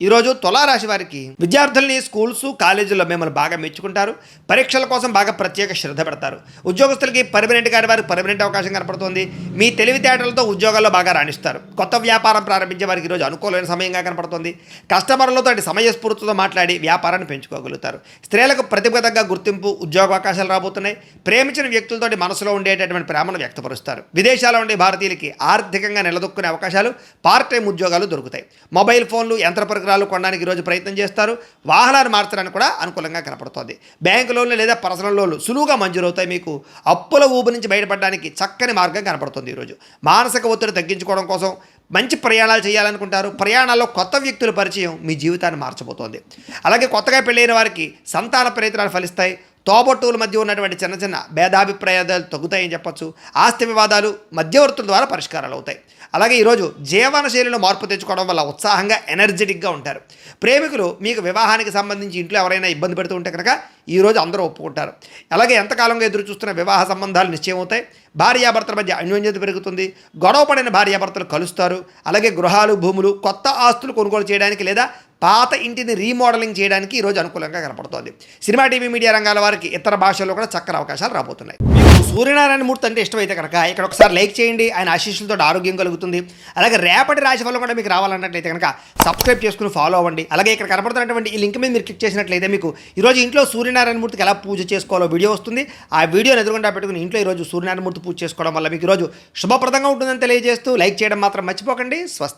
ఈరోజు తులారాశి వారికి విద్యార్థుల్ని స్కూల్స్ కాలేజీల్లో మిమ్మల్ని బాగా మెచ్చుకుంటారు. పరీక్షల కోసం బాగా ప్రత్యేక శ్రద్ధ పెడతారు. ఉద్యోగస్తులకి పర్మనెంట్ గారి వారికి పర్మనెంట్ అవకాశం కనపడుతుంది. మీ తెలివితేటలతో ఉద్యోగాల్లో బాగా రాణిస్తారు. కొత్త వ్యాపారం ప్రారంభించే వారికి ఈరోజు అనుకూలమైన సమయంగా కనపడుతుంది. కస్టమర్లతో సమయస్ఫూర్తితో మాట్లాడి వ్యాపారాన్ని పెంచుకోగలుగుతారు. స్త్రీలకు ప్రతిభతంగా గుర్తింపు, ఉద్యోగ అవకాశాలు రాబోతున్నాయి. ప్రేమించిన వ్యక్తులతోటి మనసులో ఉండేటటువంటి ప్రేమను వ్యక్తపరుస్తారు. విదేశాల్లో ఉండే భారతీయులకి ఆర్థికంగా నిలదొక్కునే అవకాశాలు, పార్ట్ టైం ఉద్యోగాలు దొరుకుతాయి. మొబైల్ ఫోన్లు, యంత్ర పరికరాలు కొనడానికి ఈరోజు ప్రయత్నం చేస్తారు. వాహనాలు మార్చడానికి కూడా అనుకూలంగా కనపడుతుంది. బ్యాంకు లోన్లు లేదా పర్సనల్ లోన్లు సులువుగా మంజూరవుతాయి. మీకు అప్పుల ఊబి నుంచి బయటపడడానికి చక్కని మార్గం కనపడుతుంది. ఈరోజు మానసిక ఒత్తిడి తగ్గించుకోవడం కోసం మంచి ప్రయాణాలు చేయాలనుకుంటారు. ప్రయాణాల్లో కొత్త వ్యక్తుల పరిచయం మీ జీవితాన్ని మార్చబోతోంది. అలాగే కొత్తగా పెళ్ళైన వారికి సంతాన ప్రయత్నాలు ఫలిస్తాయి. తోబట్టువుల మధ్య ఉన్నటువంటి చిన్న చిన్న భేదాభిప్రాయాలు తగ్గుతాయని చెప్పొచ్చు. ఆస్తి వివాదాలు మధ్యవర్తుల ద్వారా పరిష్కారాలు అవుతాయి. అలాగే ఈరోజు జీవనశైలిలో మార్పు తెచ్చుకోవడం వల్ల ఉత్సాహంగా, ఎనర్జెటిక్గా ఉంటారు. ప్రేమికులు మీకు వివాహానికి సంబంధించి ఇంట్లో ఎవరైనా ఇబ్బంది పెడుతూ ఉంటే కనుక ఈరోజు అందరూ ఒప్పుకుంటారు. అలాగే ఎంతకాలంగా ఎదురు చూస్తున్న వివాహ సంబంధాలు నిశ్చయం అవుతాయి. భార్యాభర్తల మధ్య అన్యోన్యత పెరుగుతుంది. గొడవ పడిన భార్యాభర్తలు కలుస్తారు. అలాగే గృహాలు, భూములు, కొత్త ఆస్తులు కొనుగోలు చేయడానికి లేదా పాత ఇంటిని రీమోడలింగ్ చేయడానికి ఈరోజు అనుకూలంగా కనపడుతోంది. సినిమా, టీవీ, మీడియా రంగాల వారికి ఇతర భాషల్లో కూడా చక్కని అవకాశాలు రాబోతున్నాయి. మీకు సూర్యనారాయణ మూర్తి అంటే ఇష్టమైతే కనుక ఇక్కడ ఒకసారి లైక్ చేయండి. ఆయన ఆశీస్సులతో ఆరోగ్యం కలుగుతుంది. అలాగే రేపటి రాశి ఫలం కూడా మీకు రావాలన్నట్లయితే కనుక సబ్స్క్రైబ్ చేసుకుని ఫాలో అవ్వండి. అలాగే ఇక్కడ కనపడుతున్నటువంటి ఈ లింక్ మీద మీరు క్లిక్ చేసినట్లయితే మీకు ఈరోజు ఇంట్లో సూర్యనారాయణ మూర్తికి ఎలా పూజ చేసుకోవాలో వీడియో వస్తుంది. ఆ వీడియోని ఎదురుగుండా పెట్టుకుని ఇంట్లో ఈరోజు సూర్యనారాయణ మూర్తి పూజ చేసుకోవడం వల్ల మీకు ఈరోజు శుభప్రదంగా ఉంటుందని తెలియజేస్తూ లైక్ చేయడం మాత్రం మర్చిపోకండి. స్వస్తి.